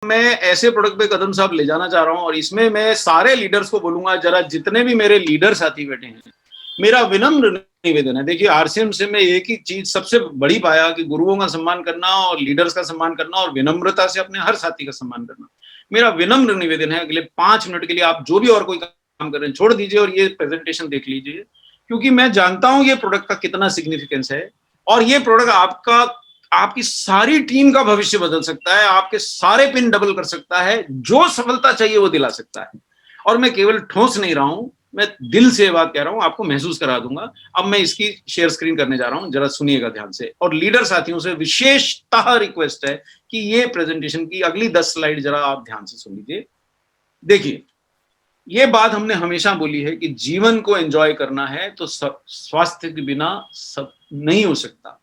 मैं ऐसे प्रोडक्ट पे कदम साहब ले जाना चाह रहा हूं और इसमें मैं सारे लीडर्स को बोलूंगा, जरा जितने भी मेरे लीडर साथी बैठे हैं, मेरा विनम्र निवेदन है। देखिए, आरसीएम से मैं एक ही चीज सबसे बड़ी पाया कि गुरुओं का सम्मान करना और लीडर्स का सम्मान करना और विनम्रता से अपने हर साथी का सम्मान करना। मेरा विनम्र निवेदन है, अगले 5 मिनट के लिए आप जो भी और कोई काम कर रहे हैं छोड़ दीजिए और ये प्रेजेंटेशन देख लीजिए, क्योंकि मैं जानता हूं ये प्रोडक्ट का कितना सिग्निफिकेंस है और ये प्रोडक्ट आपकी सारी टीम का भविष्य बदल सकता है, आपके सारे पिन डबल कर सकता है, जो सफलता चाहिए वो दिला सकता है। और मैं केवल ठोस नहीं रहा हूं, मैं दिल से बात कह रहा हूं, आपको महसूस करा दूंगा। अब मैं इसकी शेयर स्क्रीन करने जा रहा हूं, जरा सुनिएगा ध्यान से। और लीडर साथियों से विशेषतः रिक्वेस्ट है कि ये प्रेजेंटेशन की अगली 10 स्लाइड जरा आप ध्यान से सुन लीजिए। देखिए, ये बात हमने हमेशा बोली है कि जीवन को एंजॉय करना है तो स्वास्थ्य के बिना सब नहीं हो सकता।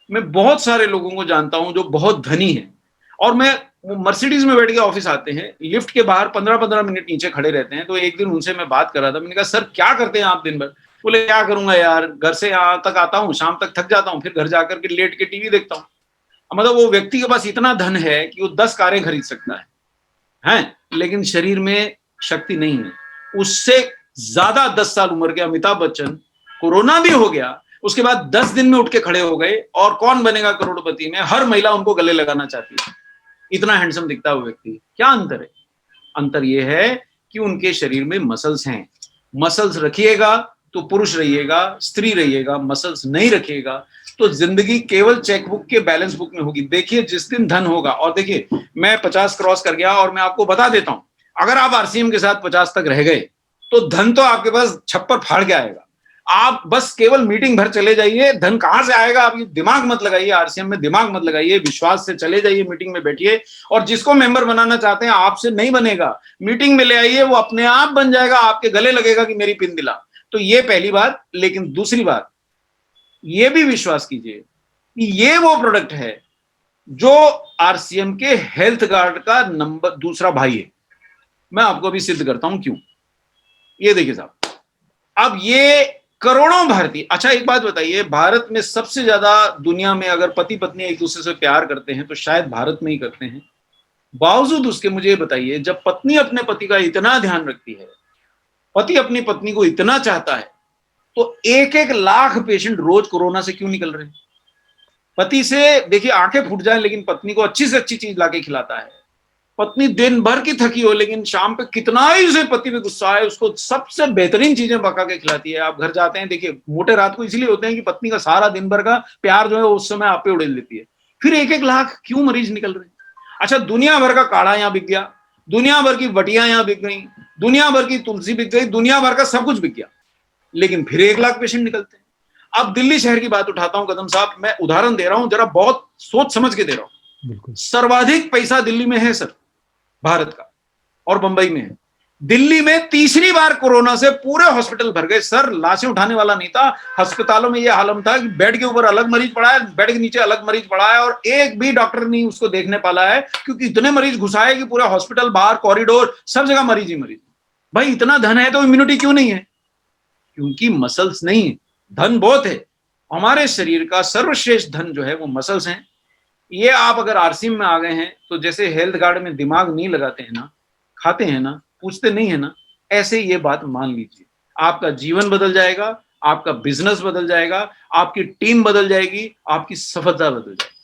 मैं बहुत सारे लोगों को जानता हूं जो बहुत धनी हैं और मैं मर्सिडीज में बैठ के ऑफिस आते हैं, लिफ्ट के बाहर 15-15 मिनट नीचे खड़े रहते हैं। तो एक दिन उनसे मैं बात कर रहा था, मैंने कहा सर क्या करते हैं आप दिन भर? बोले क्या करूंगा यार, घर से यहाँ तक आता हूँ, शाम तक थक जाता हूँ, फिर घर जाकर के लेट के टीवी देखता हूँ। मतलब वो व्यक्ति के पास इतना धन है कि वो 10 कारें खरीद सकता है, लेकिन शरीर में शक्ति नहीं है। उससे ज्यादा 10 साल उम्र के अमिताभ बच्चन, कोरोना भी हो गया, उसके बाद 10 दिन में उठ के खड़े हो गए और कौन बनेगा करोड़पति में, हर महिला उनको गले लगाना चाहती है। इतना हैंडसम दिखता है वो व्यक्ति। क्या अंतर है? अंतर यह है कि उनके शरीर में मसल्स हैं। मसल्स रखिएगा तो पुरुष रहिएगा, स्त्री रहिएगा। मसल्स नहीं रखिएगा तो जिंदगी केवल चेकबुक के बैलेंस बुक में होगी। देखिए, जिस दिन धन होगा, और देखिए मैं 50 क्रॉस कर गया और मैं आपको बता देता हूं, अगर आप आरसीएम के साथ 50 तक रह गए तो धन तो आपके पास छप्पर फाड़ के आएगा। आप बस केवल मीटिंग भर चले जाइए, धन कहां से आएगा आप ये दिमाग मत लगाइए, आरसीएम में दिमाग मत लगाइए, विश्वास से चले जाइए, मीटिंग में बैठिए और जिसको मेंबर बनाना चाहते हैं आपसे नहीं बनेगा, मीटिंग में ले आइए, वो अपने आप बन जाएगा, आपके गले लगेगा कि मेरी पिन दिला। तो ये पहली बात। लेकिन दूसरी बात, ये भी विश्वास कीजिए कि ये वो प्रोडक्ट है जो आरसीएम के हेल्थ गार्ड का नंबर दूसरा भाई है। मैं आपको अभी सिद्ध करता हूं क्यों। ये देखिए साहब, अब ये करोड़ों भारतीय, अच्छा एक बात बताइए, भारत में सबसे ज्यादा दुनिया में अगर पति पत्नी एक दूसरे से प्यार करते हैं तो शायद भारत में ही करते हैं। बावजूद उसके मुझे बताइए, जब पत्नी अपने पति का इतना ध्यान रखती है, पति अपनी पत्नी को इतना चाहता है, तो 1-1 लाख पेशेंट रोज कोरोना से क्यों निकल रहे हैं? पति से देखिए आंखें फूट जाए लेकिन पत्नी को अच्छी से अच्छी चीज लाके खिलाता है। पत्नी दिन भर की थकी हो लेकिन शाम पे कितना ही उसे पति पे गुस्सा है, उसको सबसे बेहतरीन चीजें पका के खिलाती है। आप घर जाते हैं, देखिए मोटे रात को इसलिए होते हैं कि पत्नी का सारा दिन भर का प्यार जो है उस समय आप पे उड़ेल देती है। फिर 1-1 लाख क्यों मरीज निकल रहे हैं? अच्छा, दुनिया भर का काढ़ा यहाँ बिक गया, दुनिया भर की बटियां यहाँ बिक गई, दुनिया भर की तुलसी बिक गई, दुनिया भर का सब कुछ बिक गया, लेकिन फिर 1 लाख पेशेंट निकलते हैं। अब दिल्ली शहर की बात उठाता हूं कदम साहब, मैं उदाहरण दे रहा हूं, जरा बहुत सोच समझ के दे रहा हूं। सर्वाधिक पैसा दिल्ली में है सर, भारत का, और बंबई में है। दिल्ली में तीसरी बार कोरोना से पूरे हॉस्पिटल भर गए सर, लाशें उठाने वाला नहीं था। अस्पतालों में यह हालत था कि बेड के ऊपर अलग मरीज पड़ा है, बेड के नीचे अलग मरीज पड़ा है और एक भी डॉक्टर नहीं उसको देखने पाला है, क्योंकि इतने मरीज घुसाए कि पूरा हॉस्पिटल, बाहर कॉरिडोर, सब जगह मरीज ही मरीज। भाई इतना धन है तो इम्यूनिटी क्यों नहीं है? क्योंकि मसल्स नहीं है। धन बहुत है, हमारे शरीर का सर्वश्रेष्ठ धन जो है वो मसल्स हैं। ये आप अगर आरसीएम में आ गए हैं तो जैसे हेल्थ गार्ड में दिमाग नहीं लगाते हैं ना, खाते हैं ना, पूछते नहीं है ना, ऐसे ये बात मान लीजिए, आपका जीवन बदल जाएगा, आपका बिजनेस बदल जाएगा, आपकी टीम बदल जाएगी, आपकी सफलता बदल जाएगी।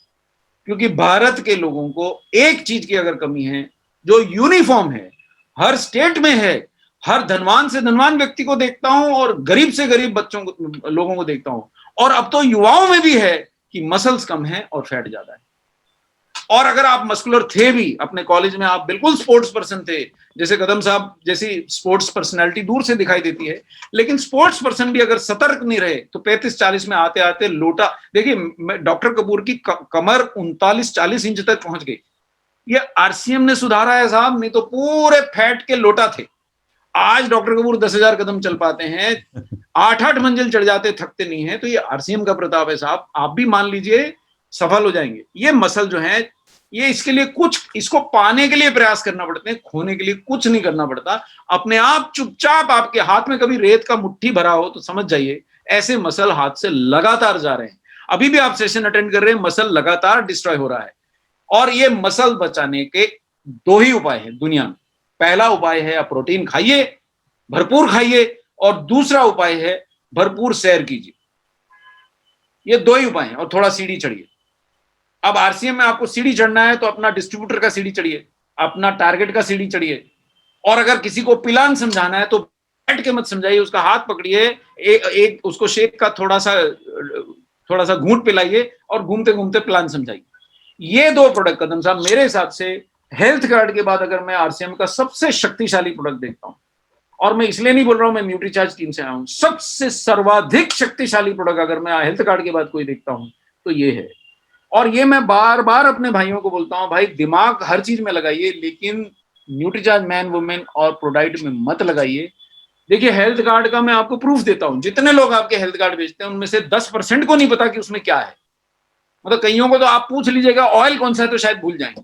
क्योंकि भारत के लोगों को एक चीज की अगर कमी है, जो यूनिफॉर्म है, हर स्टेट में है, हर धनवान से धनवान व्यक्ति को देखता हूं और गरीब से गरीब बच्चों को, लोगों को देखता हूं, और अब तो युवाओं में भी है कि मसल्स कम है और फैट ज्यादा है। और अगर आप मस्कुलर थे भी, अपने कॉलेज में आप बिल्कुल स्पोर्ट्स पर्सन थे, जैसे कदम साहब जैसी स्पोर्ट्स पर्सनालिटी दूर से दिखाई देती है, लेकिन स्पोर्ट्स पर्सन भी अगर सतर्क नहीं रहे तो 35-40 में आते आते लोटा, देखिए डॉक्टर कपूर की कमर 39-40 इंच तक पहुंच गई। ये आरसीएम ने सुधारा है साहब, नहीं तो पूरे फैट के लोटा थे। आज डॉक्टर कपूर 10,000 कदम चल पाते हैं, 8-8 मंजिल चढ़ जाते, थकते नहीं है। तो ये आरसीएम का प्रताप है साहब, आप भी मान लीजिए, सफल हो जाएंगे। ये मसल जो है, ये इसके लिए कुछ, इसको पाने के लिए प्रयास करना पड़ते हैं, खोने के लिए कुछ नहीं करना पड़ता। अपने आप चुपचाप, आपके हाथ में कभी रेत का मुट्ठी भरा हो तो समझ जाइए ऐसे मसल हाथ से लगातार जा रहे हैं। अभी भी आप सेशन अटेंड कर रहे हैं, मसल लगातार डिस्ट्रॉय हो रहा है। और ये मसल बचाने के दो ही उपाय है दुनिया में। पहला उपाय है आप प्रोटीन खाइए, भरपूर खाइए, और दूसरा उपाय है भरपूर सैर कीजिए। ये दो ही उपाय हैं, और थोड़ा सीढ़ी चढ़िए। अब आरसीएम में आपको सीढ़ी चढ़ना है तो अपना डिस्ट्रीब्यूटर का सीढ़ी चढ़िए, अपना टारगेट का सीढ़ी चढ़िए, और अगर किसी को पिलान समझाना है तो बैठ के मत समझाइए, उसका हाथ पकड़िए, एक उसको शेक का थोड़ा सा घूंट पिलाइए और घूमते घूमते प्लान समझाइए। ये दो प्रोडक्ट कदम साहब मेरे हिसाब से हेल्थ कार्ड के बाद अगर मैं आरसीएम का सबसे शक्तिशाली प्रोडक्ट देखता हूं, और मैं इसलिए नहीं बोल रहा हूं मैं न्यूट्रीचार्ज टीम से आया हूं, सबसे सर्वाधिक शक्तिशाली प्रोडक्ट अगर मैं हेल्थ कार्ड के बाद कोई देखता हूं तो ये है। और ये मैं बार बार अपने भाइयों को बोलता हूं, भाई दिमाग हर चीज में लगाइए, लेकिन न्यूट्रीचार्ज मैन वुमेन और प्रोडाइट में मत लगाइए। देखिए हेल्थ कार्ड का मैं आपको प्रूफ देता हूं, जितने लोग आपके हेल्थ कार्ड बेचते हैं उनमें से 10% को नहीं पता कि उसमें क्या है। मतलब कईयों को तो आप पूछ लीजिएगा ऑयल कौन सा है तो शायद भूल जाएंगे।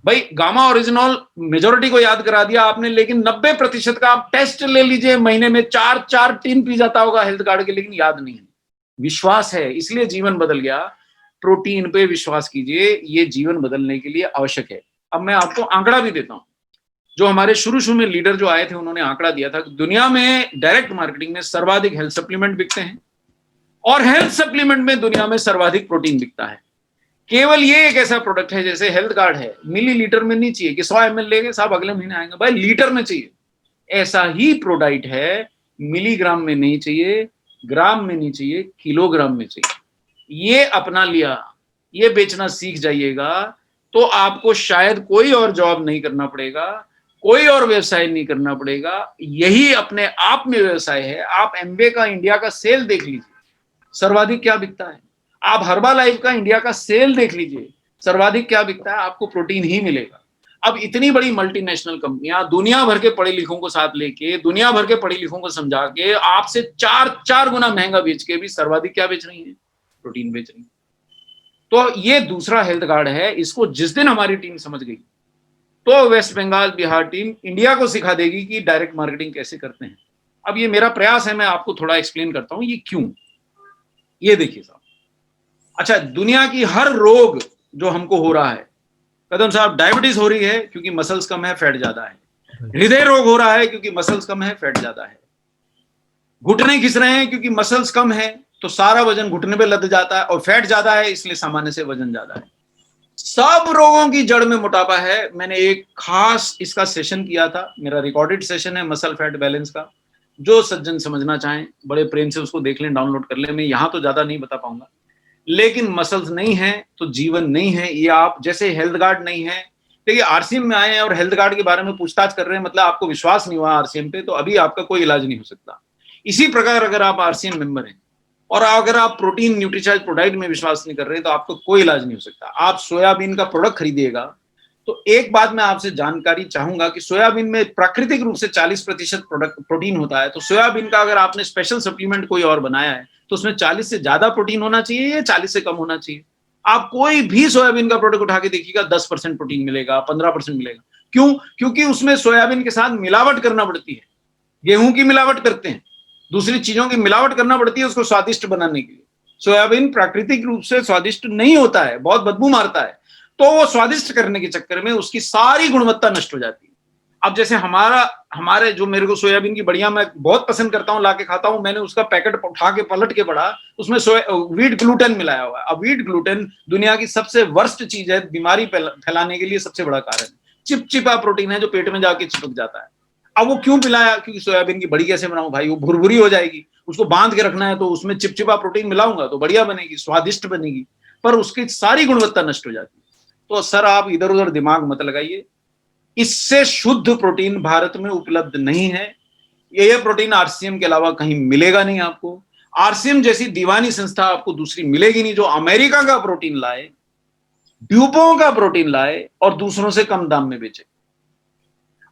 भाई गामा ओरिजिनल मेजोरिटी को याद करा दिया आपने, लेकिन 90% का आप टेस्ट ले लीजिए, महीने में 4 टीन पी जाता होगा हेल्थ कार्ड के, लेकिन याद नहीं है। विश्वास है, इसलिए जीवन बदल गया। प्रोटीन पे विश्वास कीजिए, ये जीवन बदलने के लिए आवश्यक है। अब मैं आपको आंकड़ा भी देता हूं, जो हमारे शुरू में लीडर जो आए थे उन्होंने आंकड़ा दिया था, दुनिया में डायरेक्ट मार्केटिंग में सर्वाधिक हेल्थ सप्लीमेंट बिकते हैं, और हेल्थ सप्लीमेंट में दुनिया में सर्वाधिक प्रोटीन बिकता है। केवल ये एक ऐसा प्रोडक्ट है, जैसे हेल्थ कार्ड है, मिलीलीटर में नहीं चाहिए कि 100 ml लेंगे साहब अगले महीने आएंगे, भाई लीटर में चाहिए। ऐसा ही प्रोडक्ट है, मिलीग्राम में नहीं चाहिए, ग्राम में नहीं चाहिए, किलोग्राम में चाहिए। ये अपना लिया, ये बेचना सीख जाइएगा तो आपको शायद कोई और जॉब नहीं करना पड़ेगा, कोई और व्यवसाय नहीं करना पड़ेगा। यही अपने आप में व्यवसाय है। आप एमवे का इंडिया का सेल देख लीजिए, सर्वाधिक क्या बिकता है। आप हर्बालाइफ का इंडिया का सेल देख लीजिए, सर्वाधिक क्या बिकता है, आपको प्रोटीन ही मिलेगा। अब इतनी बड़ी मल्टीनेशनल कंपनियां दुनिया भर के पढ़े लिखों को साथ लेके, दुनिया भर के पढ़े लिखों को समझा के आपसे 4 गुना महंगा बेच के भी सर्वाधिक क्या बेच रही है, प्रोटीन बेच रही है। तो ये दूसरा हेल्थ कार्ड है, इसको जिस दिन हमारी टीम समझ गई तो West Bengal Bihar team India को सिखा देगी कि डायरेक्ट मार्केटिंग कैसे करते हैं। अब ये मेरा प्रयास है, मैं आपको थोड़ा एक्सप्लेन करता हूं ये क्यों। ये देखिए साहब, अच्छा दुनिया की हर रोग जो हमको हो रहा है, कदम साहब डायबिटीज हो रही है क्योंकि मसल्स कम है, फैट ज्यादा है। हृदय रोग हो रहा है क्योंकि मसल्स कम है, फैट ज्यादा है। घुटने खिंच रहे हैं क्योंकि मसल्स कम है, तो सारा वजन घुटने पे लद जाता है, और फैट ज्यादा है इसलिए सामान्य से वजन ज्यादा है। सब रोगों की जड़ में मोटापा है। मैंने एक खास इसका सेशन किया था, मेरा रिकॉर्डेड सेशन है मसल फैट बैलेंस का। जो सज्जन समझना चाहें बड़े प्रेम से उसको देख लें, डाउनलोड कर लें। मैं यहां तो ज्यादा नहीं बता पाऊंगा, लेकिन मसल्स नहीं है तो जीवन नहीं है। ये आप जैसे हेल्थ कार्ड नहीं है, देखिए आरसीएम में आए हैं और हेल्थ कार्ड के बारे में पूछताछ कर रहे हैं, मतलब आपको विश्वास नहीं हुआ आरसीएम पे, तो अभी आपका कोई इलाज नहीं हो सकता। इसी प्रकार अगर आप आरसीएम मेंबर हैं और अगर आप प्रोटीन न्यूट्रीचार्ज प्रोडक्ट में विश्वास नहीं कर रहे तो आपको कोई इलाज नहीं हो सकता। आप सोयाबीन का प्रोडक्ट खरीदिएगा तो एक बात मैं आपसे जानकारी चाहूंगा कि सोयाबीन में प्राकृतिक रूप से 40% प्रोटीन होता है। तो सोयाबीन का अगर आपने स्पेशल सप्लीमेंट कोई और बनाया है तो उसमें 40 से ज्यादा प्रोटीन होना चाहिए या 40 से कम होना चाहिए। आप कोई भी सोयाबीन का प्रोडक्ट उठा के देखिएगा 10% प्रोटीन मिलेगा, 15% मिलेगा। क्यों? क्योंकि उसमें सोयाबीन के साथ मिलावट करना पड़ती है। गेहूं की मिलावट करते हैं, दूसरी चीजों की मिलावट करना पड़ती है उसको स्वादिष्ट बनाने के लिए। सोयाबीन प्राकृतिक रूप से स्वादिष्ट नहीं होता है, बहुत बदबू मारता है, तो वो स्वादिष्ट करने के चक्कर में उसकी सारी गुणवत्ता नष्ट हो जाती है। अब जैसे हमारे जो मेरे को सोयाबीन की बढ़िया मैं बहुत पसंद करता हूँ, लाके खाता हूँ, मैंने उसका पैकेट उठा के पलट के पढ़ा, उसमें व्हीट ग्लूटेन मिलाया हुआ है। अब व्हीट ग्लूटेन दुनिया की सबसे वर्स्ट चीज है, बीमारी फैलाने के लिए सबसे बड़ा कारण। चिपचिपा प्रोटीन है जो पेट में जाके चिपक जाता है। अब वो क्यों पिलाया? क्योंकि सोयाबीन की बड़ी कैसे बनाऊं भाई, वो भुरभुरी हो जाएगी, उसको बांध के रखना है, तो उसमें चिपचिपा प्रोटीन मिलाऊंगा तो बढ़िया बनेगी, स्वादिष्ट बनेगी, पर उसकी सारी गुणवत्ता नष्ट हो जाती है। तो सर आप इधर उधर दिमाग मत लगाइए, इससे शुद्ध प्रोटीन भारत में उपलब्ध नहीं है। ये प्रोटीन आरसीएम के अलावा कहीं मिलेगा नहीं आपको। आरसीएम जैसी दीवानी संस्था आपको दूसरी मिलेगी नहीं जो अमेरिका का प्रोटीन लाए, ड्यूपों का प्रोटीन लाए और दूसरों से कम दाम में बेचे।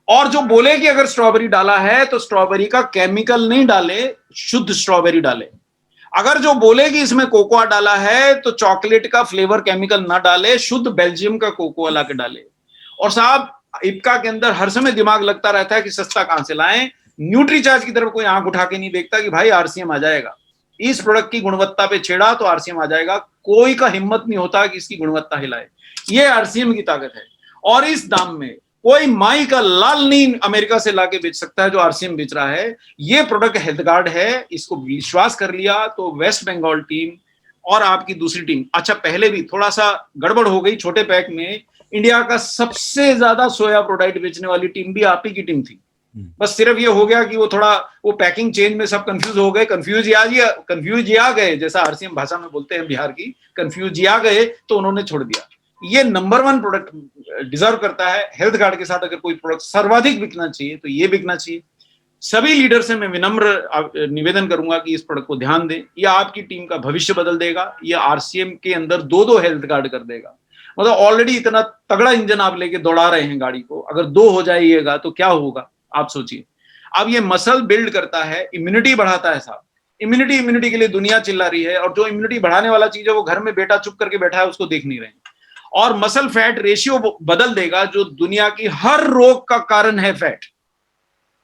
और जो बोले कि अगर स्ट्रॉबेरी डाला है तो स्ट्रॉबेरी का केमिकल नहीं डाले, शुद्ध स्ट्रॉबेरी डाले। अगर जो बोले कि इसमें कोकोआ डाला है तो चॉकलेट का फ्लेवर केमिकल ना डाले, शुद्ध बेल्जियम का कोकोआ लाके डाले। और साहब इप्का के अंदर हर समय दिमाग लगता रहता है कि सस्ता कहां से लाएं। न्यूट्रीचार्ज की तरफ कोई आंख उठा के नहीं देखता कि भाई आरसीएम आ जाएगा, इस प्रोडक्ट की गुणवत्ता पे छेड़ा तो आरसीएम आ जाएगा। कोई का हिम्मत नहीं होता कि इसकी गुणवत्ता हिलाए। ये आरसीएम की ताकत है। और इस दाम में कोई माई का लाल नहीं अमेरिका से लाके बेच सकता है जो आरसीएम बेच रहा है। ये प्रोडक्ट हेल्थ गार्ड है, इसको विश्वास कर लिया तो वेस्ट बंगाल टीम और आपकी दूसरी टीम, अच्छा पहले भी थोड़ा सा गड़बड़ हो गई छोटे पैक में, इंडिया का सबसे ज्यादा सोया प्रोडक्ट बेचने वाली टीम भी आप ही की टीम थी। बस सिर्फ ये हो गया कि वो थोड़ा वो पैकिंग चेंज में सब कंफ्यूज हो गए, कंफ्यूज आ गए, जैसा आरसीएम भाषा में बोलते हैं बिहार की, कंफ्यूज आ गए तो उन्होंने छोड़ दिया। ये नंबर 1 प्रोडक्ट डिजर्व करता है। हेल्थ गार्ड के साथ अगर कोई प्रोडक्ट सर्वाधिक बिकना चाहिए तो ये बिकना चाहिए। सभी लीडर से मैं विनम्र निवेदन करूंगा कि इस प्रोडक्ट को ध्यान दें। ये आपकी टीम का भविष्य बदल देगा। ये आरसीएम के अंदर 2-2 हेल्थ गार्ड कर देगा। मतलब ऑलरेडी इतना तगड़ा इंजन आप लेके दौड़ा रहे हैं गाड़ी को, अगर 2 हो जाइएगा तो क्या होगा आप सोचिए। अब ये मसल बिल्ड करता है, इम्यूनिटी बढ़ाता है साहब। इम्यूनिटी के लिए दुनिया चिल्ला रही है, और जो इम्यूनिटी बढ़ाने वाला चीज है वो घर में बेटा चुप करके बैठा है, उसको देख नहीं रहे हैं। और मसल फैट रेशियो बदल देगा, जो दुनिया की हर रोग का कारण है फैट,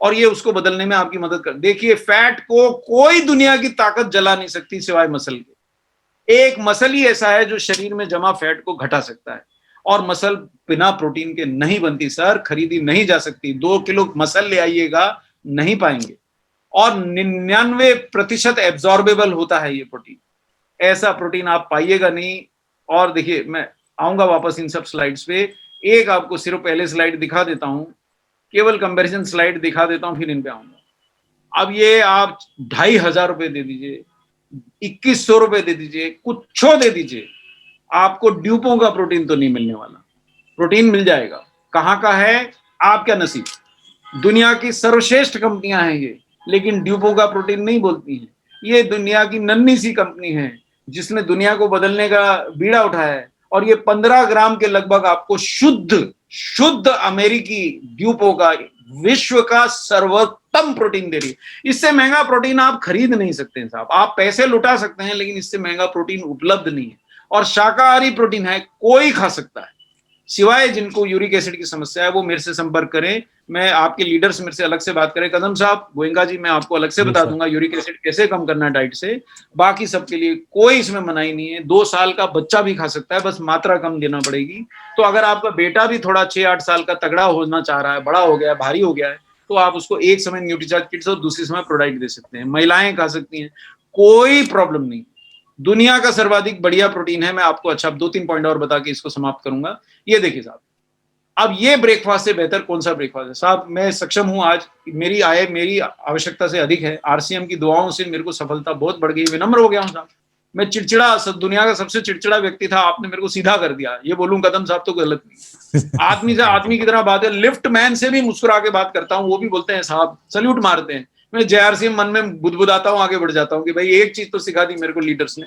और ये उसको बदलने में आपकी मदद कर। देखिए फैट को कोई दुनिया की ताकत जला नहीं सकती सिवाय मसल के। एक मसल ही ऐसा है जो शरीर में जमा फैट को घटा सकता है, और मसल बिना प्रोटीन के नहीं बनती सर, खरीदी नहीं जा सकती। 2 किलो मसल ले आइएगा, नहीं पाएंगे। और 99% एब्जॉर्बेबल होता है ये प्रोटीन, ऐसा प्रोटीन आप पाइएगा नहीं। और देखिए मैं आऊंगा वापस इन सब स्लाइड्स पे, एक आपको सिर्फ पहले स्लाइड दिखा देता हूं, केवल कंपैरिजन स्लाइड दिखा देता हूं, फिर इन पे आऊंगा। अब ये आप 2500 रुपए दे दीजिए, 2100 रुपए दे दीजिए, कुछ दे दीजिए, आपको ड्यूपों का प्रोटीन तो नहीं मिलने वाला। प्रोटीन मिल जाएगा, कहां का है आपका नसीब। दुनिया की सर्वश्रेष्ठ कंपनियां हैं ये, लेकिन ड्यूपों का प्रोटीन नहीं बोलती हैं। ये दुनिया की नन्ही सी कंपनी है जिसने दुनिया को बदलने का बीड़ा उठाया है, और ये 15 ग्राम के लगभग आपको शुद्ध अमेरिकी ड्यूपो का विश्व का सर्वोत्तम प्रोटीन दे रही है। इससे महंगा प्रोटीन आप खरीद नहीं सकते हैं साहब। आप पैसे लुटा सकते हैं, लेकिन इससे महंगा प्रोटीन उपलब्ध नहीं है। और शाकाहारी प्रोटीन है, कोई खा सकता है, सिवाय जिनको यूरिक एसिड की समस्या है वो मेरे से संपर्क करें। मैं आपके लीडर्स मेरे से अलग से बात करें, कदम साहब, गोयंका जी, मैं आपको अलग से बता दूंगा यूरिक एसिड कैसे कम करना है डाइट से। बाकी सबके लिए कोई इसमें मनाही नहीं है, 2 साल का बच्चा भी खा सकता है, बस मात्रा कम देना पड़ेगी। तो अगर आपका बेटा भी थोड़ा 6-8 साल का तगड़ा होना चाह रहा है, बड़ा हो गया है, भारी हो गया है, तो आप उसको एक समय न्यूट्रीचार्ज किट्स और दूसरे समय प्रोडाइट दे सकते हैं। महिलाएं खा सकती हैं, कोई प्रॉब्लम नहीं। दुनिया का सर्वाधिक बढ़िया प्रोटीन है। मैं आपको अच्छा 2-3 पॉइंट और बता के इसको समाप्त करूंगा। ये देखिए साहब, अब ये ब्रेकफास्ट से बेहतर कौन सा ब्रेकफास्ट है साहब। मैं सक्षम हूं आज, मेरी आय मेरी आवश्यकता से अधिक है। आरसीएम की दुआओं से मेरे को सफलता बहुत बढ़ गई, विनम्र हो गया हूं साहब। मैं चिड़चिड़ा, दुनिया का सबसे चिड़चिड़ा व्यक्ति था, आपने मेरे को सीधा कर दिया। ये बोलूं कदम साहब तो गलत नहीं। आदमी से आदमी की तरह बात है, लिफ्ट मैन से भी मुस्कुरा के बात करता हूँ, वो भी बोलते हैं साहब, सल्यूट मारते हैं। मैं जेआरसीएम मन में बुदबुदाता हूँ, आगे बढ़ जाता हूँ कि भाई एक चीज तो सिखा दी मेरे को लीडर्स ने।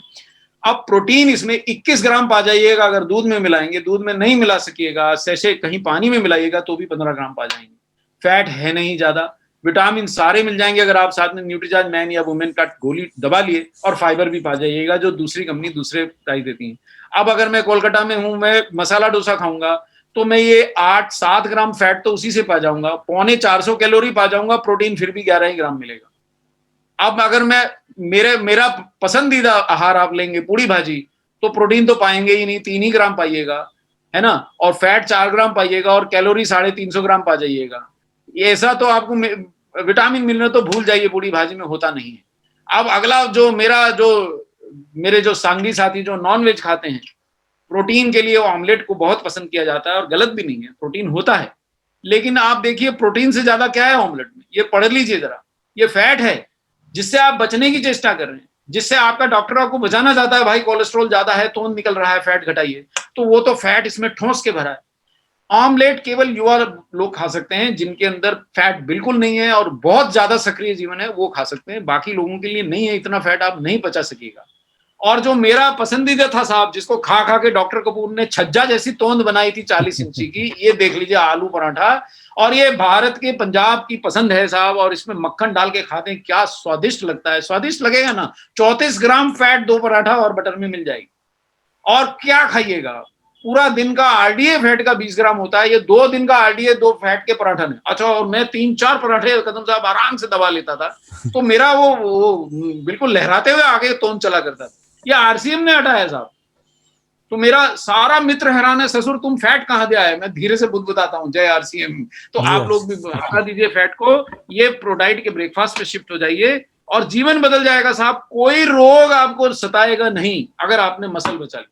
अब प्रोटीन इसमें 21 ग्राम पा जाइएगा अगर दूध में मिलाएंगे, दूध में नहीं मिला सकिएगा, सैशे कहीं पानी में मिलाइएगा तो भी 15 ग्राम पा जाएंगे। फैट है नहीं ज्यादा, विटामिन सारे मिल जाएंगे अगर आप साथ में न्यूट्रीचार्ज मैन या वुमेन का गोली दबा लिए, और फाइबर भी पा जाइएगा जो दूसरी कंपनी दूसरे प्राइस देती है। अब अगर मैं कोलकाता में हूं, मैं मसाला डोसा खाऊंगा तो मैं ये 8-7 ग्राम फैट तो उसी से पा जाऊंगा, 450 कैलोरी पा जाऊंगा, प्रोटीन फिर भी 11 ही ग्राम मिलेगा। अब अगर मैं मेरा पसंदीदा आहार आप लेंगे पूरी भाजी, तो प्रोटीन तो पाएंगे ही नहीं, 3 ही ग्राम पाइएगा, है ना, और फैट 4 ग्राम पाइएगा, और कैलोरी 350 ग्राम पा जाइएगा। ये ऐसा तो आपको विटामिन मिलने तो भूल जाइए, पूरी भाजी में होता नहीं है। अब अगला जो मेरे जो सांगी साथी जो नॉन वेज खाते हैं, प्रोटीन के लिए वो ऑमलेट को बहुत पसंद किया जाता है, और गलत भी नहीं है, प्रोटीन होता है। लेकिन आप देखिए प्रोटीन से ज्यादा क्या है ऑमलेट में, ये पढ़ लीजिए जरा। ये फैट है जिससे आप बचने की चेष्टा कर रहे हैं, जिससे आपका डॉक्टर आपको बचाना चाहता है, भाई कोलेस्ट्रॉल ज्यादा है, तोंद निकल रहा है, फैट घटाइए, तो वो तो फैट इसमें ठोस के भरा है। ऑमलेट केवल युवा लोग खा सकते हैं जिनके अंदर फैट बिल्कुल नहीं है और बहुत ज्यादा सक्रिय जीवन है, वो खा सकते हैं। बाकी लोगों के लिए नहीं है, इतना फैट आप नहीं पचा सकेगा। और जो मेरा पसंदीदा था साहब, जिसको खा खा के डॉक्टर कपूर ने छज्जा जैसी तोंद बनाई थी 40 इंची की, ये देख लीजिए आलू पराठा। और ये भारत के पंजाब की पसंद है साहब, और इसमें मक्खन डाल के खाते हैं, क्या स्वादिष्ट लगता है। स्वादिष्ट लगेगा ना, 34 ग्राम फैट 2 पराठा और बटर में मिल जाएगी। और क्या खाइएगा, पूरा दिन का आरडीए फैट का 20 ग्राम होता है, ये 2 दिन का आरडीए 2 फैट के पराठा ने। अच्छा, और मैं 3-4 पराठे कदम साहब आराम से दबा लेता था, तो मेरा वो बिल्कुल लहराते हुए आगे तोंद चला करता था। ये आरसीएम ने हटाया साहब। तो मेरा सारा मित्र हैरान है, ससुर तुम फैट कहाँ दे आए? मैं धीरे से बुदबुदाता हूँ, जय आरसीएम। तो आप लोग भी हटा दीजिए फैट को, ये प्रोडाइट के ब्रेकफास्ट पे शिफ्ट हो जाइए और जीवन बदल जाएगा साहब। कोई रोग आपको सताएगा नहीं अगर आपने मसल बचा ली।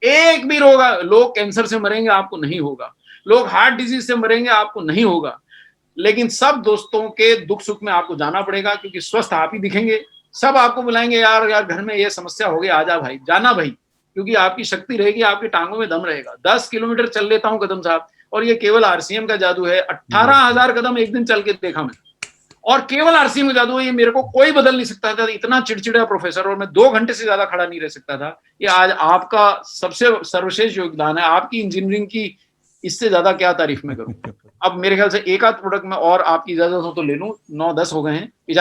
एक भी रोग, लोग कैंसर से मरेंगे, आपको नहीं होगा। लोग हार्ट डिजीज से मरेंगे, आपको नहीं होगा। लेकिन सब दोस्तों के दुख सुख में आपको जाना पड़ेगा, क्योंकि स्वस्थ आप ही दिखेंगे। सब आपको बुलाएंगे, यार यार घर में ये समस्या हो गई, आजा भाई, जाना भाई, क्योंकि आपकी शक्ति रहेगी, आपकी टांगों में दम रहेगा। 10 किलोमीटर चल लेता हूं कदम साहब, और ये केवल आरसीएम का जादू है। 18,000 कदम एक दिन चल के देखा मैं, और केवल आरसीएम का जादू है। ये मेरे को कोई बदल नहीं सकता था, इतना चिड़चिड़ा प्रोफेसर, और मैं 2 घंटे से ज्यादा खड़ा नहीं रह सकता था। ये आज आपका सबसे सर्वश्रेष्ठ योगदान है, आपकी इंजीनियरिंग की, इससे ज्यादा क्या तारीफ मैं करूं। अब मेरे ख्याल से एक आध प्रोडक्ट में और आपकी इजाजत हो तो ले लूं, 9-10 हो गए हैं।